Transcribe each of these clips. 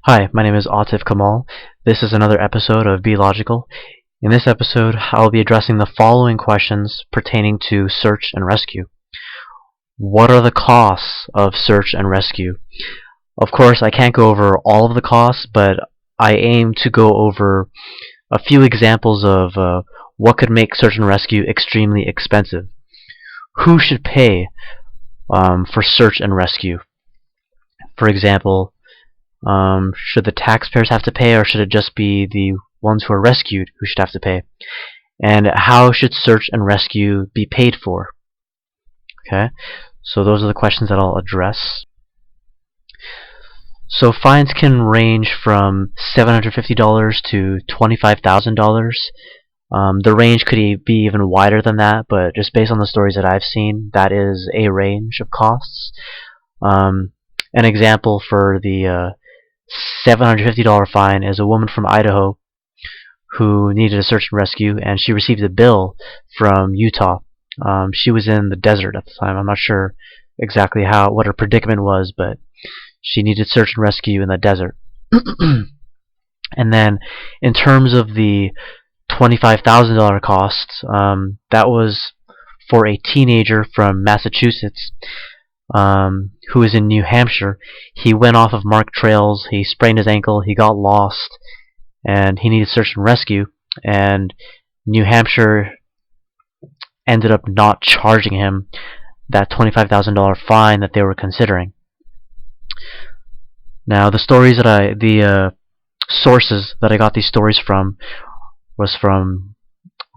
Hi, my name is Autif Kamal. This is another episode of Be Logical. In this episode, I'll be addressing the following questions pertaining to search and rescue. What are the costs of search and rescue? Of course, I can't go over all of the costs, but I aim to go over a few examples of what could make search and rescue extremely expensive. Who should pay for search and rescue? For example, should the taxpayers have to pay, or should it just be the ones who are rescued who should have to pay? And how should search and rescue be paid for? Okay, so those are the questions that I'll address. So fines can range from $750 to $25,000. The range could be even wider than that, but just based on the stories that I've seen, that is a range of costs. An example for the $750 fine is a woman from Idaho who needed a search and rescue, and she received a bill from Utah. She was in the desert at the time. I'm not sure exactly what her predicament was, but she needed search and rescue in the desert. And then in terms of the $25,000 costs, that was for a teenager from Massachusetts who was in New Hampshire. He went off of marked trails, he sprained his ankle, he got lost, and he needed search and rescue, and New Hampshire ended up not charging him that $25,000 fine that they were considering. Now, the sources that I got these stories from was from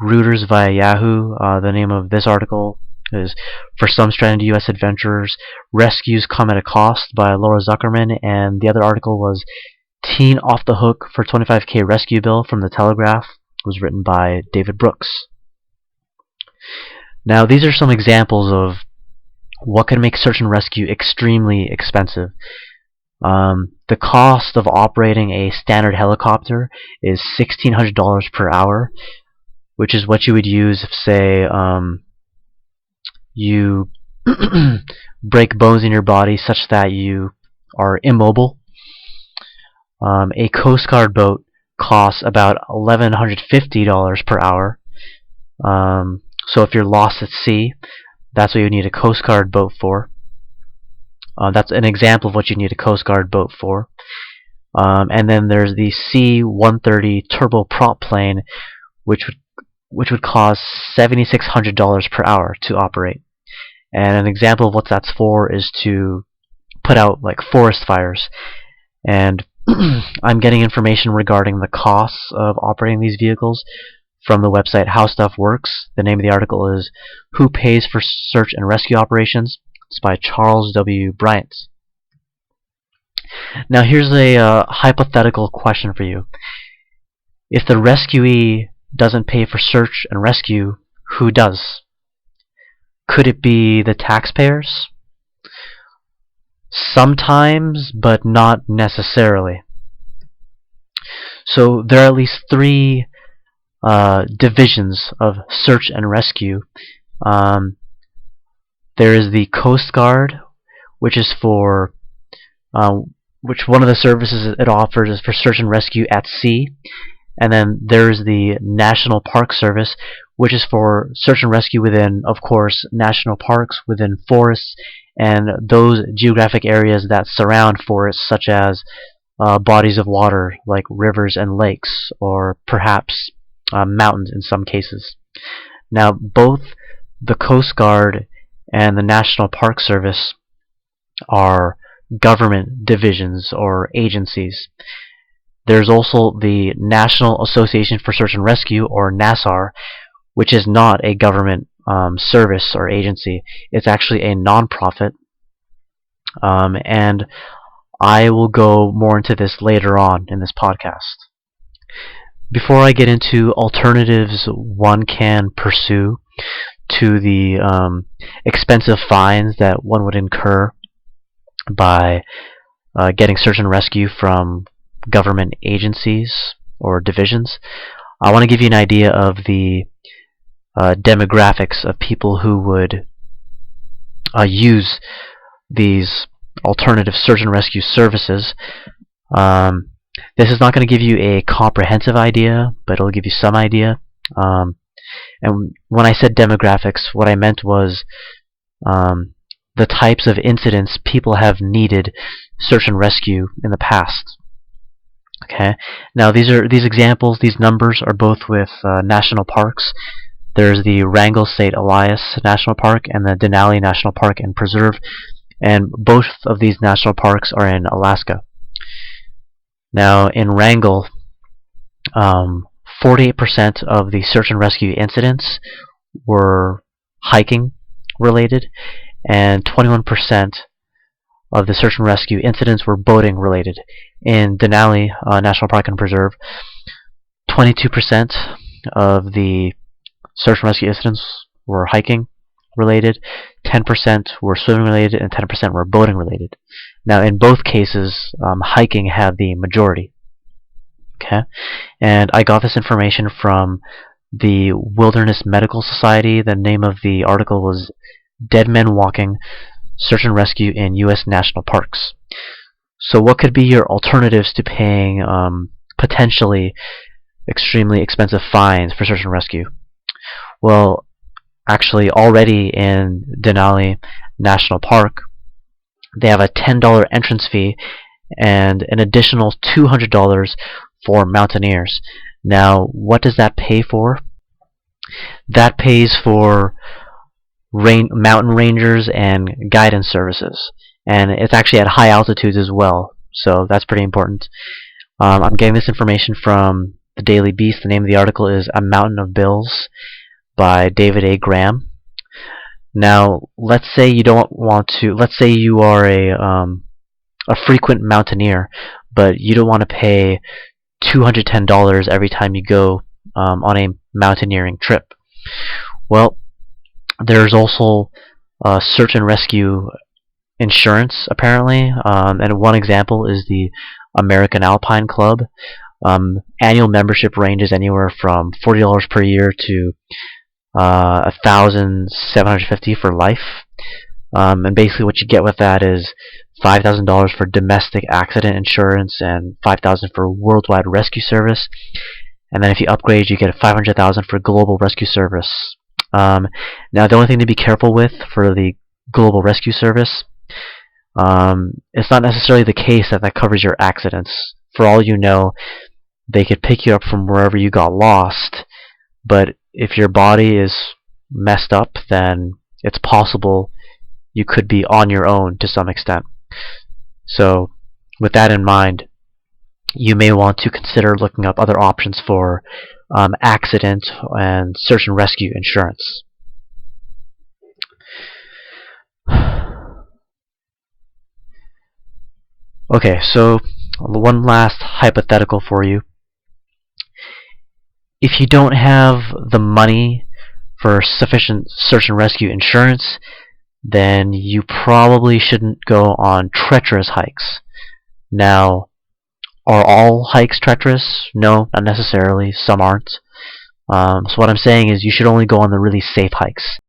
Reuters via Yahoo. The name of this article is "For Some Stranded U.S. Adventurers, Rescues Come at a Cost" by Laura Zuckerman, and the other article was "Teen Off the Hook for $25K Rescue Bill" from The Telegraph. It was written by David Brooks. Now, these are some examples of what can make search and rescue extremely expensive. The cost of operating a standard helicopter is $1,600 per hour, which is what you would use if, say, you break bones in your body such that you are immobile. A Coast Guard boat costs about $1,150 per hour. So if you're lost at sea, that's what you need a Coast Guard boat for. That's an example of what you need a Coast Guard boat for. And then there's the C-130 turboprop plane, which would cost $7,600 per hour to operate. And an example of what that's for is to put out like forest fires. And I'm getting information regarding the costs of operating these vehicles from the website How Stuff Works. The name of the article is "Who Pays for Search and Rescue Operations?" It's by Charles W. Bryant. Now here's a hypothetical question for you. If the rescuee doesn't pay for search and rescue, who does? Could it be the taxpayers? Sometimes, but not necessarily. So there are at least three divisions of search and rescue. There is the Coast Guard, which is for which one of the services it offers is for search and rescue at sea. And then there's the National Park Service, which is for search and rescue within, of course, national parks, within forests, and those geographic areas that surround forests, such as bodies of water like rivers and lakes, or perhaps mountains in some cases. Now, both the Coast Guard and the National Park Service are government divisions or agencies. There's also the National Association for Search and Rescue, or NASAR, which is not a government service or agency. It's actually a non-profit, and I will go more into this later on in this podcast. Before I get into alternatives one can pursue to the expensive fines that one would incur by getting search and rescue from government agencies or divisions, I want to give you an idea of the demographics of people who would use these alternative search and rescue services. Um, this is not going to give you a comprehensive idea, but it'll give you some idea. And when I said demographics, what I meant was the types of incidents people have needed search and rescue in the past. Okay. Now these examples, these numbers are both with national parks. There's the Wrangell St. Elias National Park and the Denali National Park and Preserve, and both of these national parks are in Alaska. Now in Wrangell, 48% of the search and rescue incidents were hiking related, and 21% of the search and rescue incidents were boating related. In Denali National Park and Preserve, 22% of the search and rescue incidents were hiking related, 10% were swimming related, and 10% were boating related. Now in both cases, hiking had the majority. Okay, and I got this information from the Wilderness Medical Society. The name of the article was Dead Men Walking, Search and Rescue in U.S. National Parks. So what could be your alternatives to paying potentially extremely expensive fines for search and rescue? Well, actually already in Denali National Park, they have a $10 entrance fee and an additional $200 for mountaineers. Now, what does that pay for? That pays for mountain rangers and guidance services, and it's actually at high altitudes as well, so that's pretty important. I'm getting this information from the Daily Beast. The name of the article is A Mountain of Bills by David A. Graham. Now, let's say you don't want to, let's say you are a frequent mountaineer, but you don't want to pay $210 every time you go on a mountaineering trip. Well, there's also search and rescue insurance, apparently, and one example is the American Alpine Club. Annual membership ranges anywhere from $40 per year to $1,750 for life. And basically what you get with that is $5,000 for domestic accident insurance and $5,000 for worldwide rescue service. And then if you upgrade, you get $500,000 for global rescue service. Now the only thing to be careful with for the global rescue service, it's not necessarily the case that covers your accidents. For all you know, they could pick you up from wherever you got lost, but if your body is messed up, then it's possible you could be on your own to some extent. So with that in mind, you may want to consider looking up other options for accident and search and rescue insurance. Okay, so one last hypothetical for you. If you don't have the money for sufficient search and rescue insurance, then you probably shouldn't go on treacherous hikes. Now, are all hikes treacherous? No, not necessarily. Some aren't. So what I'm saying is you should only go on the really safe hikes.